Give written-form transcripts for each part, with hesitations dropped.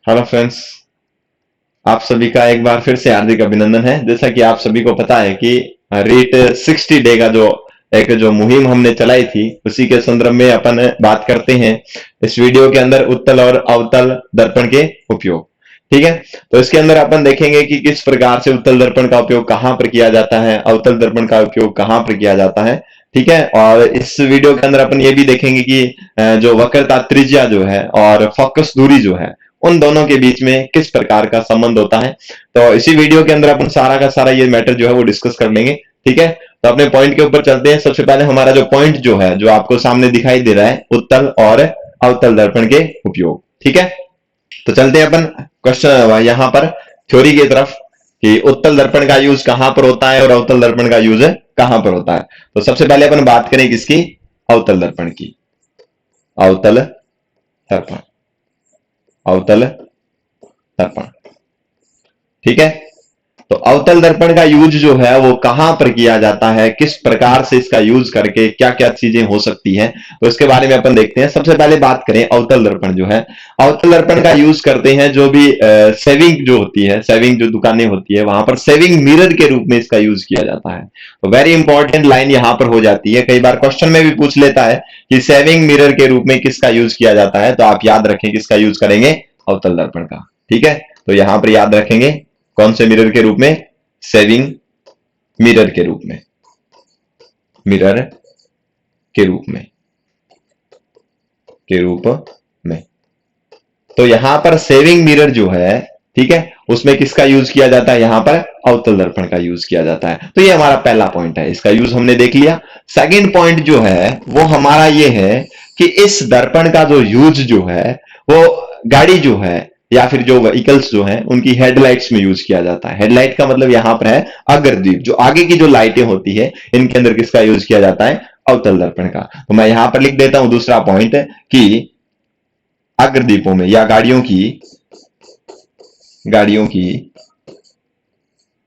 Hello friends, आप सभी का एक बार फिर से हार्दिक अभिनंदन है। जैसा कि आप सभी को पता है कि रेट 60 डे का जो मुहिम हमने चलाई थी, उसी के संदर्भ में अपन बात करते हैं इस वीडियो के अंदर उत्तल और अवतल दर्पण के उपयोग। ठीक है, तो इसके अंदर अपन देखेंगे कि किस प्रकार से उत्तल दर्पण का उपयोग कहां पर किया जाता है, अवतल दर्पण का उपयोग कहां पर किया जाता है। ठीक है, और इस वीडियो के अंदर अपन ये भी देखेंगे कि जो वक्रता त्रिज्या जो है और फोकस दूरी जो है, उन दोनों के बीच में किस प्रकार का संबंध होता है। तो इसी वीडियो के अंदर अपन सारा का सारा ये मैटर जो है वो डिस्कस कर लेंगे। ठीक है, तो अपने पॉइंट के ऊपर चलते हैं। सबसे पहले हमारा जो पॉइंट जो है, जो आपको सामने दिखाई दे रहा है, उत्तल और अवतल दर्पण के उपयोग। ठीक है, तो चलते हैं अपन क्वेश्चन यहां पर थ्योरी की तरफ कि उत्तल दर्पण का यूज कहां पर होता है और अवतल दर्पण का यूज कहां पर होता है। तो सबसे पहले अपन बात करें किसकी, अवतल दर्पण की। अवतल दर्पण, अवतल दर्पण। ठीक है, तो अवतल दर्पण का यूज जो है वो कहां पर किया जाता है, किस प्रकार से इसका यूज करके क्या क्या चीजें हो सकती हैं, तो इसके बारे में अपन देखते हैं। सबसे पहले बात करें अवतल दर्पण जो है, अवतल दर्पण का यूज करते हैं जो भी सेविंग जो होती है, सेविंग जो दुकानें होती है, वहां पर सेविंग मिरर के रूप में इसका यूज किया जाता है। तो वेरी इंपॉर्टेंट लाइन यहां पर हो जाती है, कई बार क्वेश्चन में भी पूछ लेता है कि सेविंग मिरर के रूप में किसका यूज किया जाता है, तो आप याद रखें किसका यूज करेंगे, अवतल दर्पण का। ठीक है, तो यहां पर याद रखेंगे कौन से मिरर के रूप में, सेविंग मिरर के रूप में, मिरर के रूप में, के रूप में। तो यहां पर सेविंग मिरर जो है, ठीक है, उसमें किसका यूज किया जाता है, यहां पर अवतल दर्पण का यूज किया जाता है। तो ये हमारा पहला पॉइंट है, इसका यूज हमने देख लिया। सेकंड पॉइंट जो है वो हमारा ये है कि इस दर्पण का जो यूज जो है वो गाड़ी जो है या फिर जो व्हीकल्स जो हैं उनकी हेडलाइट्स में यूज किया जाता है। हेडलाइट का मतलब यहां पर है अग्रदीप, जो आगे की जो लाइटें होती है इनके अंदर किसका यूज किया जाता है, अवतल दर्पण का। तो मैं यहां पर लिख देता हूं दूसरा पॉइंट कि अग्रदीपों में या गाड़ियों की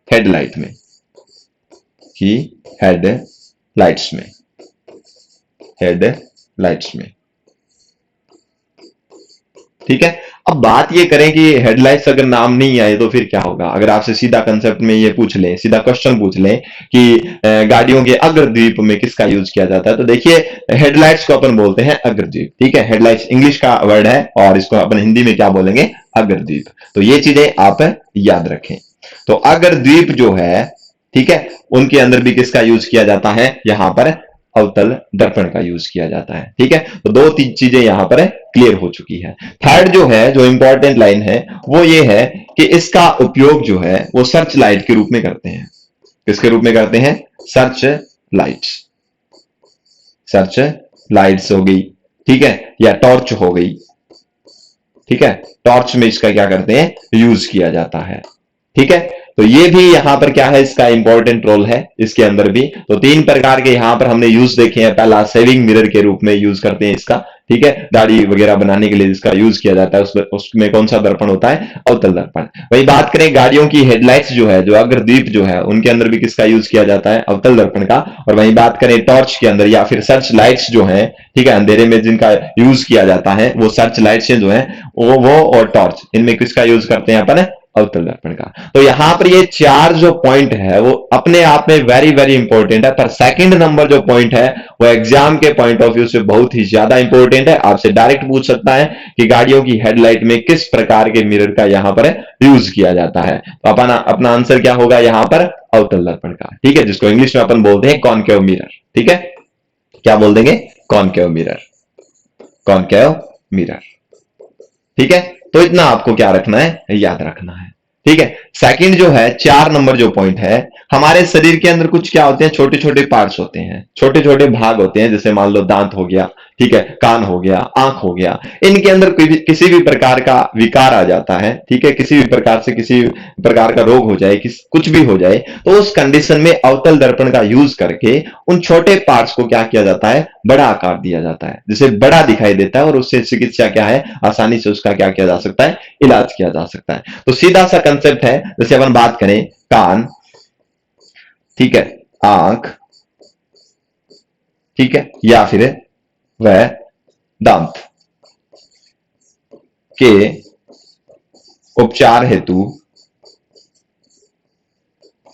हेडलाइट में, की हेडलाइट्स में, हेडलाइट्स में। ठीक है, अब बात ये करें कि हेडलाइट्स अगर नाम नहीं आए तो फिर क्या होगा। अगर आपसे सीधा कंसेप्ट में ये पूछ लें, सीधा क्वेश्चन पूछ लें कि गाड़ियों के अग्रदीप में किसका यूज किया जाता है, तो देखिए हेडलाइट्स को अपन बोलते हैं अग्रदीप। ठीक है, हेडलाइट्स इंग्लिश का वर्ड है और इसको अपन हिंदी में क्या बोलेंगे, अग्रदीप। तो ये चीजें आप याद रखें। तो अग्रद्वीप जो है, ठीक है, उनके अंदर भी किसका यूज किया जाता है, यहां पर अवतल दर्पण का यूज किया जाता है। ठीक है, तो दो तीन चीजें यहां पर क्लियर हो चुकी है। थर्ड जो है, जो इंपॉर्टेंट लाइन है वो ये है कि इसका उपयोग जो है वो सर्च लाइट के रूप में करते हैं। किसके रूप में करते हैं, सर्च लाइट्स, सर्च लाइट्स हो गई, ठीक है, या टॉर्च हो गई। ठीक है, टॉर्च में इसका क्या करते हैं, यूज किया जाता है। ठीक है, तो ये भी यहां पर क्या है, इसका इंपॉर्टेंट रोल है इसके अंदर भी। तो तीन प्रकार के यहां पर हमने यूज देखे हैं। पहला सेविंग मिरर के रूप में यूज करते हैं इसका। ठीक है, दाढ़ी वगैरह बनाने के लिए जिसका यूज किया जाता है उसमें कौन सा दर्पण होता है, अवतल दर्पण। वही बात करें गाड़ियों की हेडलाइट्स जो है, जो अग्रदीप जो है, उनके अंदर भी किसका यूज किया जाता है, अवतल दर्पण का। और वही बात करें टॉर्च के अंदर या फिर सर्च लाइट्स जो है, ठीक है, अंधेरे में जिनका यूज किया जाता है, वो सर्च लाइट्स जो है, वो और टॉर्च, इनमें किसका यूज करते हैं अपन, अवतल दर्पण का। तो यहां पर ये चार जो पॉइंट है वो अपने आप में वेरी वेरी इंपॉर्टेंट है, पर सेकंड नंबर जो पॉइंट है वो एग्जाम के पॉइंट ऑफ व्यू से बहुत ही ज्यादा इंपॉर्टेंट है। आपसे डायरेक्ट पूछ सकता है कि गाड़ियों की हेडलाइट में किस प्रकार के मिरर का यहां पर यूज किया जाता है। तो अपना अपना आंसर क्या होगा यहां पर, अवतल दर्पण का। ठीक है, जिसको इंग्लिश में अपन बोलते हैं कॉनकेव मिरर। ठीक है, क्या बोल देंगे, कॉनकेव मिरर, कॉनकेव मिरर। ठीक है, तो इतना आपको क्या रखना है, याद रखना है। ठीक है, सेकंड जो है, 4 नंबर जो पॉइंट है, हमारे शरीर के अंदर कुछ क्या होते हैं, छोटे छोटे पार्ट्स होते हैं, छोटे छोटे भाग होते हैं। जैसे मान लो दांत हो गया, ठीक है, कान हो गया, आंख हो गया। इनके अंदर कोई भी किसी भी प्रकार का विकार आ जाता है, ठीक है, किसी भी प्रकार से किसी प्रकार का रोग हो जाए, कुछ भी हो जाए, तो उस कंडीशन में अवतल दर्पण का यूज करके उन छोटे पार्ट्स को क्या किया जाता है, बड़ा आकार दिया जाता है, जिसे बड़ा दिखाई देता है, और उससे चिकित्सा क्या है, आसानी से उसका क्या किया जा सकता है, इलाज किया जा सकता है। तो सीधा सा कंसेप्ट है, जैसे अपन बात करें कान, ठीक है, आंख, ठीक है, या फिर वह दांत के उपचार हेतु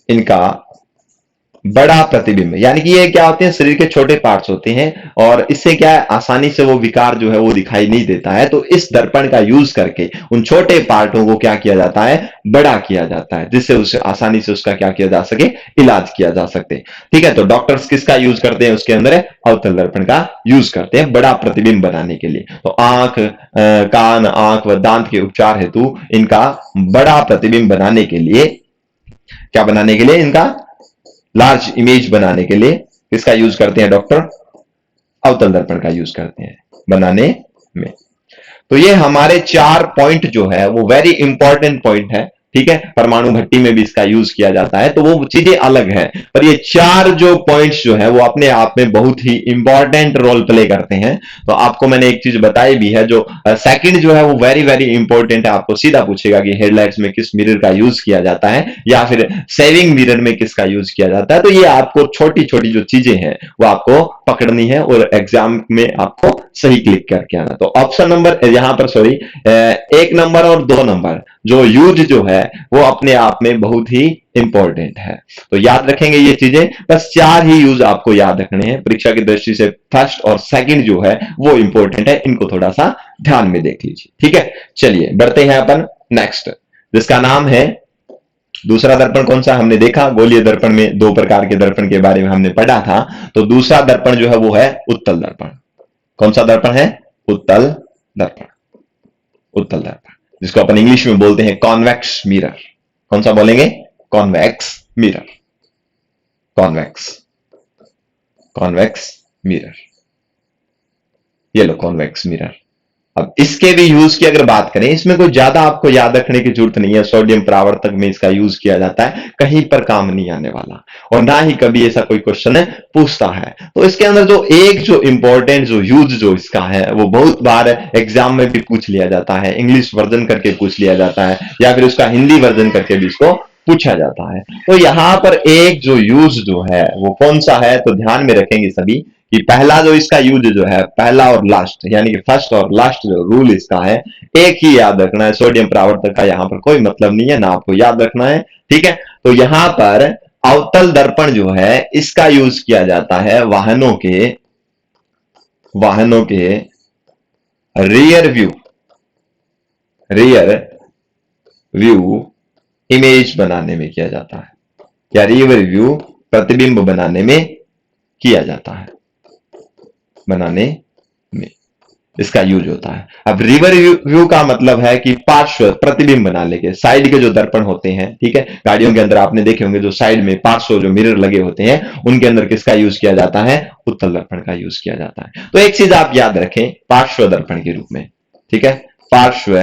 इनका बड़ा प्रतिबिंब, यानी कि ये क्या होते हैं, शरीर के छोटे पार्ट्स होते हैं और इससे क्या है, आसानी से वो विकार जो है वो दिखाई नहीं देता है। तो इस दर्पण का यूज करके उन छोटे पार्टों को क्या किया जाता है, बड़ा किया जाता है, जिससे उसे आसानी से उसका क्या किया जा सके, इलाज किया जा सके। ठीक है, तो डॉक्टर्स किसका यूज करते हैं, उसके अंदर अवतल दर्पण का यूज करते हैं बड़ा प्रतिबिंब बनाने के लिए। तो आंख, कान, आंख व दांत के उपचार हेतु इनका बड़ा प्रतिबिंब बनाने के लिए, क्या बनाने के लिए, इनका लार्ज इमेज बनाने के लिए किसका यूज करते हैं डॉक्टर, अवतल दर्पण का यूज करते हैं बनाने में। तो ये हमारे 4 पॉइंट जो है वो वेरी इंपॉर्टेंट पॉइंट है। ठीक है, परमाणु भट्टी में भी इसका यूज किया जाता है, तो वो चीजें अलग हैं, पर ये 4 जो पॉइंट्स जो है वो अपने आप में बहुत ही इंपॉर्टेंट रोल प्ले करते हैं। तो आपको मैंने एक चीज बताई भी है, जो सेकंड जो है वो वेरी वेरी इंपॉर्टेंट है। आपको सीधा पूछेगा कि हेडलाइट्स में किस मिरर का यूज किया जाता है या फिर सेविंग मिरर में किसका यूज किया जाता है। तो ये आपको छोटी छोटी जो चीजें हैं वो आपको पकड़नी है और एग्जाम में आपको सही क्लिक करके आना। तो ऑप्शन नंबर यहां पर, सॉरी, 1 नंबर और 2 नंबर जो यूज जो है वो अपने आप में बहुत ही इंपॉर्टेंट है। तो याद रखेंगे ये चीजें, बस 4 ही यूज आपको याद रखने हैं परीक्षा की दृष्टि से। फर्स्ट और सेकंड जो है वो इंपॉर्टेंट है, इनको थोड़ा सा ध्यान में देख लीजिए। ठीक है, चलिए बढ़ते हैं अपन नेक्स्ट, जिसका नाम है दूसरा दर्पण। कौन सा हमने देखा, गोलीय दर्पण में 2 प्रकार के दर्पण के बारे में हमने पढ़ा था। तो दूसरा दर्पण जो है वो है उत्तल दर्पण। कौन सा दर्पण है, उत्तल दर्पण। उत्तल दर्पण जिसको अपन इंग्लिश में बोलते हैं कॉन्वेक्स मिरर। कौन सा बोलेंगे, convex mirror, convex, convex mirror. ये लो कॉन्वेक्स मिरर। अब इसके भी यूज की अगर बात करें, इसमें कोई ज्यादा आपको याद रखने की जरूरत नहीं है। सोडियम परावर्तक में इसका यूज किया जाता है, कहीं पर काम नहीं आने वाला और ना ही कभी ऐसा कोई क्वेश्चन पूछता है। तो इसके अंदर जो एक जो इंपॉर्टेंट जो यूज जो इसका है वो बहुत बार एग्जाम में भी पूछ लिया जाता है, इंग्लिश वर्जन करके पूछ लिया जाता है या फिर उसका हिंदी वर्जन करके भी इसको पूछा जाता है। तो यहां पर एक जो यूज जो है वो कौन सा है, तो ध्यान में रखेंगे सभी कि पहला जो इसका यूज जो है, पहला और लास्ट, यानी कि फर्स्ट और लास्ट जो रूल इसका है, एक ही याद रखना है। सोडियम परावर्तक का यहां पर कोई मतलब नहीं है, ना आपको याद रखना है। ठीक है, तो यहां पर अवतल दर्पण जो है इसका यूज किया जाता है वाहनों के रियर व्यू इमेज बनाने में किया जाता है, या रियर व्यू प्रतिबिंब बनाने में किया जाता है, बनाने में इसका यूज होता है। अब रिवर व्यू का मतलब है कि पार्श्व प्रतिबिंब बनाने के, साइड के जो दर्पण होते हैं, ठीक है, गाड़ियों के अंदर आपने देखे होंगे जो साइड में पार्श्व जो मिरर लगे होते हैं उनके अंदर किसका यूज किया जाता है, उत्तल दर्पण का यूज किया जाता है। तो एक चीज आप याद रखें, पार्श्व दर्पण के रूप में, ठीक है, पार्श्व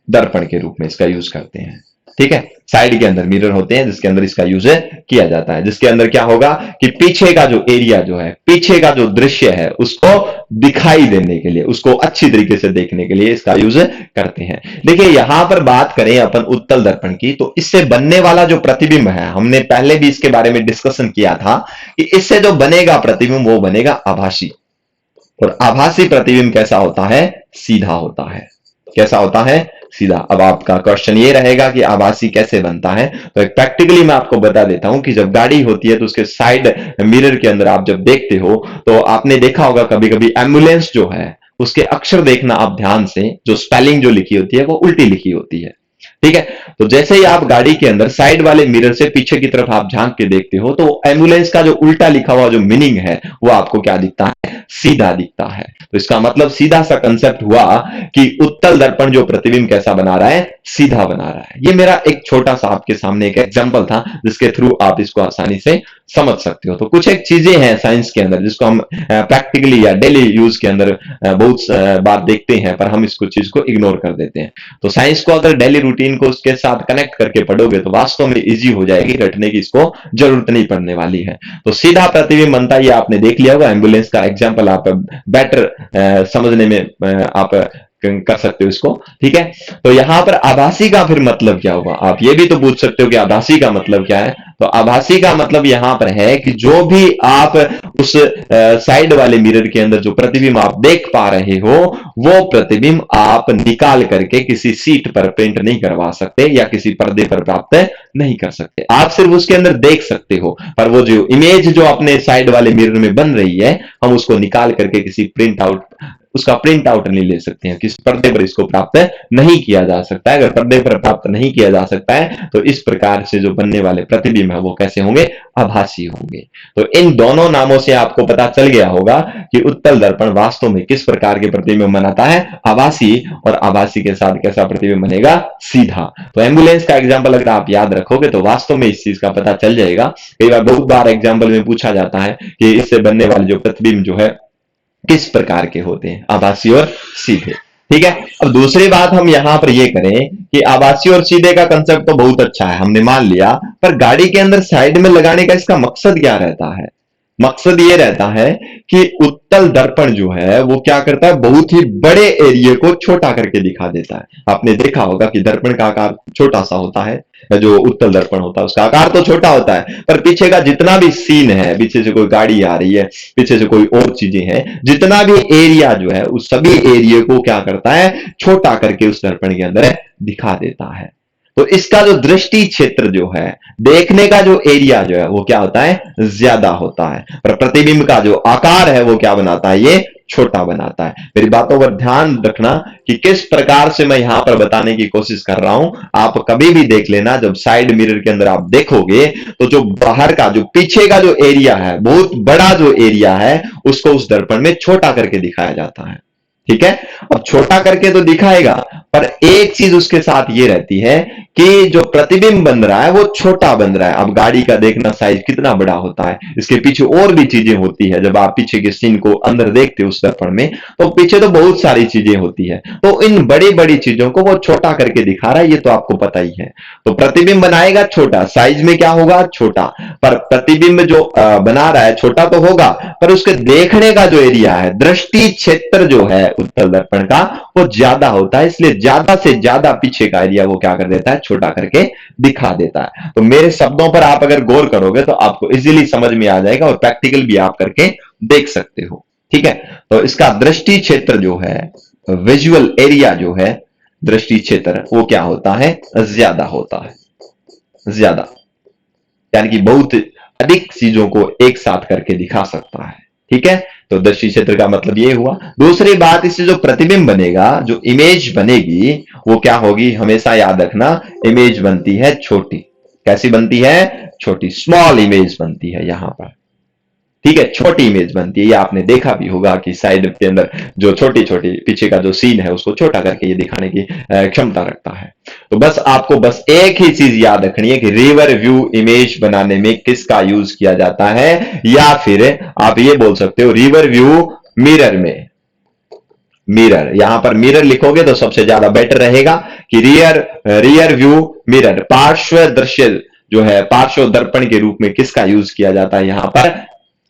दर्पण के रूप में इसका यूज करते हैं। ठीक है, साइड के अंदर मिरर होते हैं जिसके अंदर इसका यूज किया जाता है, जिसके अंदर क्या होगा कि पीछे का जो एरिया जो है, पीछे का जो दृश्य है उसको दिखाई देने के लिए, उसको अच्छी तरीके से देखने के लिए इसका यूज करते हैं। देखिए यहां पर बात करें अपन उत्तल दर्पण की, तो इससे बनने वाला जो प्रतिबिंब है, हमने पहले भी इसके बारे में डिस्कशन किया था कि इससे जो बनेगा प्रतिबिंब वो बनेगा आभासी। और आभासी प्रतिबिंब कैसा होता है, सीधा होता है। कैसा होता है, सीधा। अब आपका क्वेश्चन ये रहेगा कि आभासी कैसे बनता है, तो एक प्रैक्टिकली मैं आपको बता देता हूं कि जब गाड़ी होती है तो उसके साइड मिरर के अंदर आप जब देखते हो तो आपने देखा होगा कभी कभी एम्बुलेंस जो है उसके अक्षर देखना आप ध्यान से, जो स्पेलिंग जो लिखी होती है वो उल्टी लिखी होती है। ठीक है, तो जैसे ही आप गाड़ी के अंदर साइड वाले मिरर से पीछे की तरफ आप झांक के देखते हो तो एम्बुलेंस का जो उल्टा लिखा हुआ जो मीनिंग है वो आपको क्या दिखता है, सीधा दिखता है। तो इसका मतलब सीधा सा कंसेप्ट हुआ कि उत्तल दर्पण जो प्रतिबिंब कैसा बना रहा है, सीधा बना रहा है। ये मेरा एक छोटा सा आपके सामने एक एग्जांपल था जिसके थ्रू आप इसको आसानी से समझ सकते हो। तो कुछ एक चीजें हैं साइंस के अंदर जिसको हम प्रैक्टिकली या डेली यूज के अंदर बहुत बार देखते हैं, पर हम इसको चीज को इग्नोर कर देते हैं। तो साइंस को अगर डेली रूटीन को उसके साथ कनेक्ट करके पढ़ोगे तो वास्तव में इजी हो जाएगी, रटने की इसको जरूरत नहीं पड़ने वाली है। तो सीधा प्रतिबिंब बनता है, ये आपने देख लिया होगा। एम्बुलेंस का एग्जाम्पल आप बेटर समझने में आप कर सकते हो इसको, ठीक है। तो यहां पर आभासी का फिर मतलब क्या होगा, आप ये भी तो पूछ सकते हो कि आभासी का मतलब क्या है। तो आभासी का मतलब यहां पर है कि जो भी आप उस साइड वाले मिरर के अंदर जो प्रतिबिंब आप देख पा रहे हो, वो प्रतिबिंब आप निकाल करके किसी सीट पर प्रिंट नहीं करवा सकते या किसी पर्दे पर प्राप्त नहीं कर सकते। आप सिर्फ उसके अंदर देख सकते हो, पर वो जो इमेज जो अपने साइड वाले मिरर में बन रही है, हम उसको निकाल करके किसी प्रिंट आउट उसका प्रिंट आउट नहीं ले सकते हैं, किसी पर्दे पर इसको प्राप्त नहीं किया जा सकता है। अगर पर्दे पर प्राप्त नहीं किया जा सकता है तो इस प्रकार से जो बनने वाले प्रतिबिंब है वो कैसे होंगे, आभासी होंगे। तो इन दोनों नामों से आपको पता चल गया होगा कि उत्तल दर्पण वास्तव में किस प्रकार के प्रतिबिंब बनाता है, आभासी, और आभासी के साथ कैसा प्रतिबिंब बनेगा, सीधा। तो एम्बुलेंस का एग्जाम्पल अगर आप याद रखोगे तो वास्तव में इस चीज का पता चल जाएगा। कई बार बहुत बार एग्जाम्पल में पूछा जाता है कि इससे बनने वाले जो प्रतिबिंब जो है किस प्रकार के होते हैं, आभासी और सीधे, ठीक है। अब दूसरी बात हम यहां पर ये करें कि आभासी और सीधे का कंसेप्ट तो बहुत अच्छा है, हमने मान लिया, पर गाड़ी के अंदर साइड में लगाने का इसका मकसद क्या रहता है। मकसद ये रहता है कि उत्तल दर्पण जो है वो क्या करता है, बहुत ही बड़े एरिया को छोटा करके दिखा देता है। आपने देखा होगा कि दर्पण का आकार छोटा सा होता है, जो उत्तल दर्पण होता है उसका आकार तो छोटा होता है, पर पीछे का जितना भी सीन है, पीछे से कोई गाड़ी आ रही है, पीछे से कोई और चीजें हैं, जितना भी एरिया जो है उस सभी एरिया को क्या करता है, छोटा करके उस दर्पण के अंदर दिखा देता है। तो इसका जो दृष्टि क्षेत्र जो है, देखने का जो एरिया जो है वो क्या होता है, ज्यादा होता है, पर प्रतिबिंब का जो आकार है वो क्या बनाता है, ये छोटा बनाता है। मेरी बातों पर ध्यान रखना कि किस प्रकार से मैं यहां पर बताने की कोशिश कर रहा हूं। आप कभी भी देख लेना, जब साइड मिरर के अंदर आप देखोगे तो जो बाहर का जो पीछे का जो एरिया है, बहुत बड़ा जो एरिया है, उसको उस दर्पण में छोटा करके दिखाया जाता है, ठीक है। अब छोटा करके तो दिखाएगा, पर एक चीज उसके साथ ये रहती है कि जो प्रतिबिंब बन रहा है वो छोटा बन रहा है। अब गाड़ी का देखना साइज कितना बड़ा होता है, इसके पीछे और भी चीजें होती है। जब आप पीछे के सीन को अंदर देखते हो उस दर्पण में, तो पीछे तो बहुत सारी चीजें होती है, तो इन बड़ी बड़ी चीजों को वो छोटा करके दिखा रहा है, ये तो आपको पता ही है। तो प्रतिबिंब बनाएगा छोटा, साइज में क्या होगा, छोटा, पर प्रतिबिंब जो बना रहा है छोटा तो होगा, पर उसके देखने का जो एरिया है, दृष्टि क्षेत्र जो है उत्तल दर्पण का, वो ज्यादा होता है, इसलिए ज्यादा से ज्यादा पीछे का एरिया वो क्या कर देता है, छोटा करके दिखा देता है। तो मेरे शब्दों पर आप अगर गौर करोगे तो आपको इजीली समझ में आ जाएगा, और प्रैक्टिकल भी आप करके देख सकते हो, ठीक है। तो इसका दृष्टि क्षेत्र जो है, विजुअल एरिया जो है, दृष्टि क्षेत्र, वो क्या होता है, ज्यादा होता है, ज्यादा, यानी कि बहुत अधिक चीजों को एक साथ करके दिखा सकता है, ठीक है। तो दृष्टि क्षेत्र का मतलब ये हुआ। दूसरी बात, इससे जो प्रतिबिंब बनेगा, जो इमेज बनेगी, वो क्या होगी, हमेशा याद रखना, इमेज बनती है छोटी। कैसी बनती है, छोटी, स्मॉल इमेज बनती है यहां पर, ठीक है, छोटी इमेज बनती है। ये आपने देखा भी होगा कि साइड के अंदर जो छोटी छोटी पीछे का जो सीन है उसको छोटा करके ये दिखाने की क्षमता रखता है। तो बस आपको बस एक ही चीज याद रखनी है कि रिवर व्यू इमेज बनाने में किसका यूज किया जाता है, या फिर आप ये बोल सकते हो रिवर व्यू मिरर में, मिरर, यहां पर मिरर लिखोगे तो सबसे ज्यादा बेटर रहेगा कि रियर व्यू मिरर, पार्श्व दृश्य जो है, पार्श्व दर्पण के रूप में किसका यूज किया जाता है, यहां पर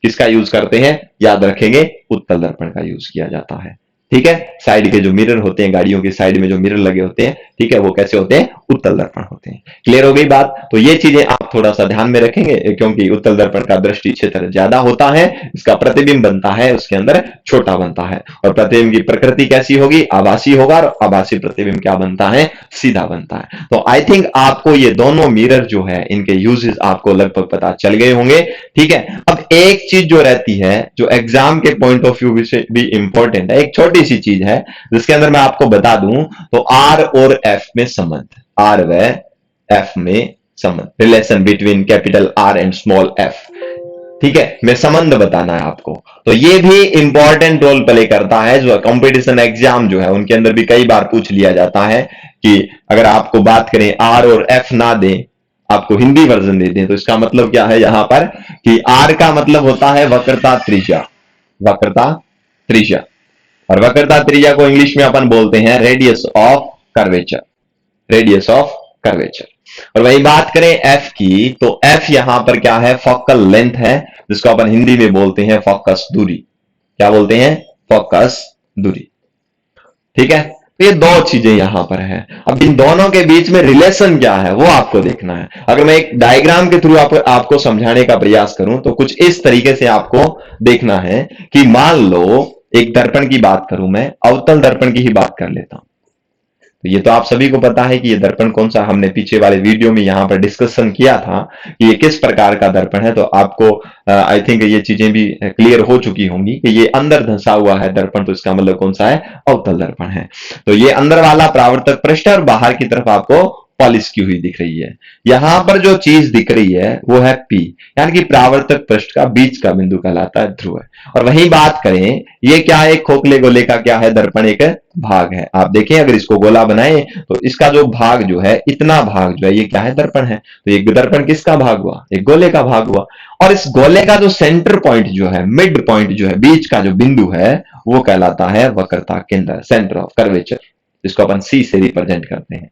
किसका यूज करते हैं, याद रखेंगे, उत्तल दर्पण का यूज किया जाता है, ठीक है। साइड के जो मिरर होते हैं, गाड़ियों के साइड में जो मिरर लगे होते हैं, ठीक है, वो कैसे होते हैं, उत्तल दर्पण होते हैं। क्लियर हो गई बात। तो ये चीजें आप थोड़ा सा ध्यान में रखेंगे, क्योंकि उत्तल दर्पण का दृष्टि क्षेत्र ज्यादा होता है, इसका प्रतिबिंब बनता है उसके अंदर छोटा बनता है, और प्रतिबिंब की प्रकृति कैसी होगी, आभासी होगा, और आभासी प्रतिबिंब क्या बनता है, सीधा बनता है। तो आई थिंक आपको ये दोनों मिरर जो है इनके यूजेस आपको लगभग पता चल गए होंगे, ठीक है। अब एक चीज जो रहती है, जो एग्जाम के पॉइंट ऑफ व्यू से भी इंपॉर्टेंट है, एक छोटी सी चीज है जिसके अंदर मैं आपको बता दूं, तो आर और एफ में संबंध, आर व एफ में संबंध, relation between capital R and small F, ठीक है, मैं संबंध बताना है आपको। तो ये भी इंपॉर्टेंट रोल प्ले करता है, जो कंपटीशन एग्जाम जो है उनके अंदर भी कई बार पूछ लिया जाता है कि अगर आपको बात करें आर और एफ ना दें, आपको हिंदी वर्जन दे दें, तो इसका मतलब क्या है यहां पर कि आर का मतलब होता है वक्रता त्रिज्या, वक्रता त्रिज्या, और वक्रता त्रिज्या को इंग्लिश में अपन बोलते हैं radius of curvature, radius of curvature. और वही बात करें एफ की, तो एफ यहां पर क्या है, फोकल लेंथ है, जिसको अपन हिंदी में बोलते हैं फोकस दूरी। क्या बोलते हैं, फोकस दूरी, ठीक है। तो ये दो चीजें यहां पर है। अब इन दोनों के बीच में रिलेशन क्या है वो आपको देखना है। अगर मैं एक डायग्राम के थ्रू आपको समझाने का प्रयास करूं तो कुछ इस तरीके से आपको देखना है कि मान लो एक दर्पण की बात करूं, मैं अवतल दर्पण की ही बात कर लेता हूं। तो ये तो आप सभी को पता है कि ये दर्पण कौन सा, हमने पीछे वाले वीडियो में यहां पर डिस्कशन किया था कि ये किस प्रकार का दर्पण है। तो आपको आई थिंक ये चीजें भी क्लियर हो चुकी होंगी कि ये अंदर धंसा हुआ है दर्पण, तो इसका मतलब कौन सा है, अवतल दर्पण है। तो ये अंदर वाला परावर्तक पृष्ठ और बाहर की तरफ आपको पॉलिश की हुई दिख रही है। यहां पर जो चीज दिख रही है वो है पी, यानी कि परावर्तक पृष्ठ का बीच का बिंदु कहलाता है ध्रुव। और वही बात करें, ये क्या है, खोखले गोले का क्या है, दर्पण एक भाग है। आप देखें अगर इसको गोला बनाए तो इसका जो भाग जो है, इतना भाग जो है, ये क्या है, दर्पण है। तो ये दर्पण किसका भाग हुआ, एक गोले का भाग हुआ। और इस गोले का जो सेंटर पॉइंट जो है, मिड पॉइंट जो है, बीच का जो बिंदु है, वो कहलाता है वक्रता केंद्र, सेंटर ऑफ कर्वेचर, जिसको अपन सी से रिप्रेजेंट करते हैं।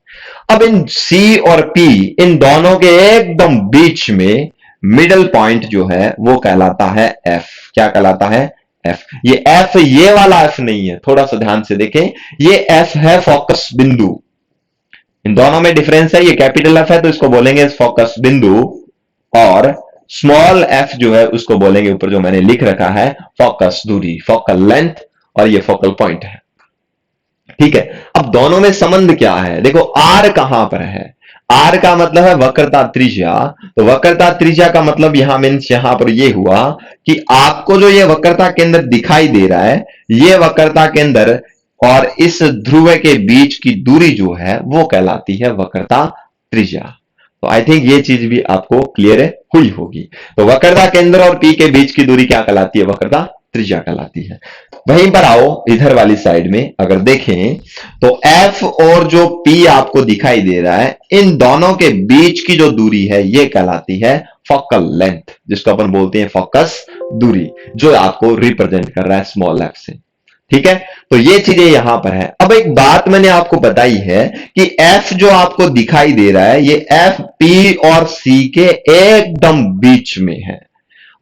अब इन सी और पी, इन दोनों के एकदम बीच में मिडल पॉइंट जो है वो कहलाता है एफ। क्या कहलाता है, एफ। ये एफ ये वाला एफ नहीं है, थोड़ा सा ध्यान से देखें, ये एफ है फोकस बिंदु। इन दोनों में डिफरेंस है, ये कैपिटल एफ है तो इसको बोलेंगे फोकस बिंदु, और स्मॉल एफ जो है उसको बोलेंगे, ऊपर जो मैंने लिख रखा है, फोकस दूरी, फोकल लेंथ, और ये फोकल पॉइंट है। ठीक है। अब दोनों में संबंध क्या है, देखो आर कहां पर है, आर का मतलब है वक्रता त्रिज्या। तो वक्रता त्रिज्या का मतलब यहां मीन्स यहां पर यह हुआ कि आपको जो ये वक्रता केंद्र दिखाई दे रहा है, ये वक्रता केंद्र और इस ध्रुव के बीच की दूरी जो है वो कहलाती है वक्रता त्रिज्या। तो आई थिंक ये चीज भी आपको क्लियर हुई होगी। तो वक्रता केंद्र और पी के बीच की दूरी क्या कहलाती है, वक्रता त्रिज्या कहलाती है। वहीं पर आओ इधर वाली साइड में अगर देखें तो एफ और जो पी आपको दिखाई दे रहा है, इन दोनों के बीच की जो दूरी है ये कहलाती है फोकल लेंथ, जिसको अपन बोलते हैं फोकस दूरी, जो आपको रिप्रेजेंट कर रहा है स्मॉल एफ से। ठीक है। तो ये चीजें यहां पर है। अब एक बात मैंने आपको बताई है कि एफ जो आपको दिखाई दे रहा है, ये एफ पी और सी के एकदम बीच में है।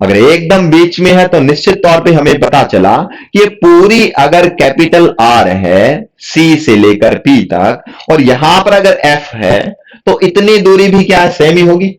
अगर एकदम बीच में है तो निश्चित तौर पे हमें पता चला कि ये पूरी अगर कैपिटल आर है सी से लेकर पी तक, और यहां पर अगर एफ है, तो इतनी दूरी भी क्या है, सेम ही होगी।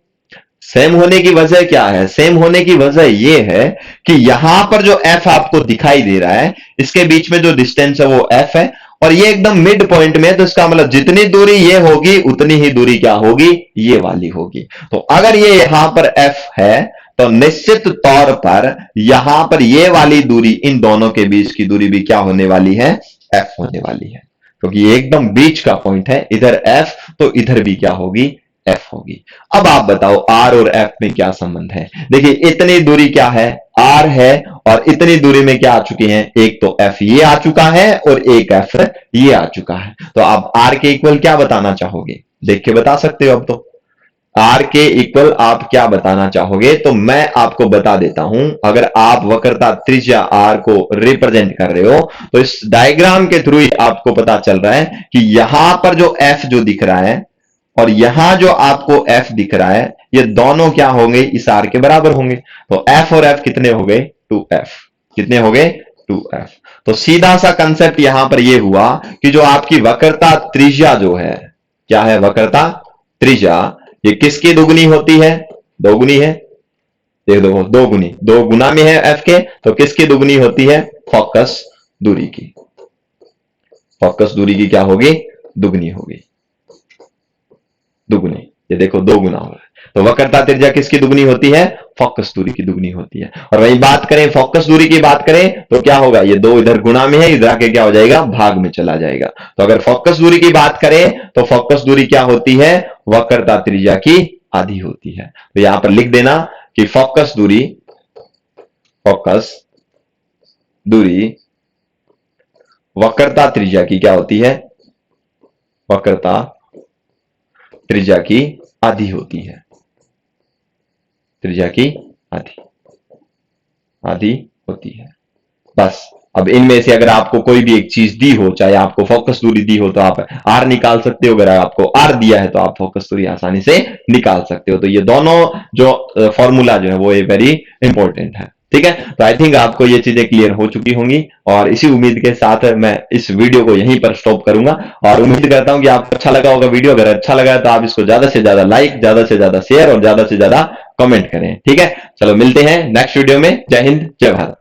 सेम होने की वजह क्या है, सेम होने की वजह यह है कि यहां पर जो एफ आपको दिखाई दे रहा है, इसके बीच में जो डिस्टेंस है वो एफ है, और ये एकदम मिड पॉइंट में है। तो इसका मतलब जितनी दूरी ये होगी उतनी ही दूरी क्या होगी, ये वाली होगी। तो अगर ये यहां पर एफ है तो निश्चित तौर पर यहां पर ये वाली दूरी, इन दोनों के बीच की दूरी भी क्या होने वाली है, एफ होने वाली है, क्योंकि ये एकदम बीच का पॉइंट है। इधर एफ तो इधर भी क्या होगी, एफ होगी। अब आप बताओ आर और एफ में क्या संबंध है। देखिए इतनी दूरी क्या है, आर है, और इतनी दूरी में क्या आ चुकी है, एक तो एफ ये आ चुका है और एक एफ ये आ चुका है। तो आप आर के इक्वल क्या बताना चाहोगे, देख के बता सकते हो। अब तो आर के इक्वल आप क्या बताना चाहोगे, तो मैं आपको बता देता हूं। अगर आप वक्रता त्रिज्या आर को रिप्रेजेंट कर रहे हो तो इस डायग्राम के थ्रू ही आपको पता चल रहा है कि यहां पर जो एफ जो दिख रहा है और यहां जो आपको एफ दिख रहा है, ये दोनों क्या होंगे, इस आर के बराबर होंगे। तो एफ और एफ कितने हो गए, 2f। कितने हो गए, 2f। तो सीधा सा कंसेप्ट यहां पर ये हुआ कि जो आपकी वक्रता त्रिज्या जो है, क्या है, वक्रता त्रिज्या, ये किसकी दुगनी होती है, दोगुनी है। देख दो, दो गुनी, दो गुना में है एफ के, तो किसकी दुगनी होती है, फोकस दूरी की। फोकस दूरी की क्या होगी, दुगनी होगी, दुगुनी। ये देखो दो गुना हो रहा है। तो वक्रता त्रिज्या किसकी दुगनी होती है, फोकस दूरी की दुगनी होती है। और वही बात करें, फोकस दूरी की बात करें तो क्या होगा, ये दो इधर गुना में है, इधर आके क्या हो जाएगा, भाग में चला जाएगा। तो अगर फोकस दूरी की बात करें तो फोकस दूरी क्या होती है, वक्रता त्रिज्या की आधी होती है। तो यहां पर लिख देना कि फोकस दूरी, फोकस दूरी वक्रता त्रिज्या की क्या होती है, वक्रता त्रिज्या की आधी होती है। त्रिज्या की आधी, आधी होती है। बस अब इनमें से अगर आपको कोई भी एक चीज दी हो, चाहे आपको फोकस दूरी दी हो तो आप आर निकाल सकते हो, अगर आपको आर दिया है तो आप फोकस दूरी आसानी से निकाल सकते हो। तो ये दोनों जो फॉर्मूला जो है वो वेरी इंपॉर्टेंट है। ठीक है, तो आई थिंक आपको ये चीजें क्लियर हो चुकी होंगी, और इसी उम्मीद के साथ मैं इस वीडियो को यहीं पर स्टॉप करूंगा, और उम्मीद करता हूं कि आपको अच्छा लगा होगा वीडियो। अगर अच्छा लगा है तो आप इसको ज्यादा से ज्यादा लाइक, ज्यादा से ज्यादा शेयर और ज्यादा से ज्यादा कमेंट करें। ठीक है, चलो मिलते हैं नेक्स्ट वीडियो में। जय हिंद, जय भारत।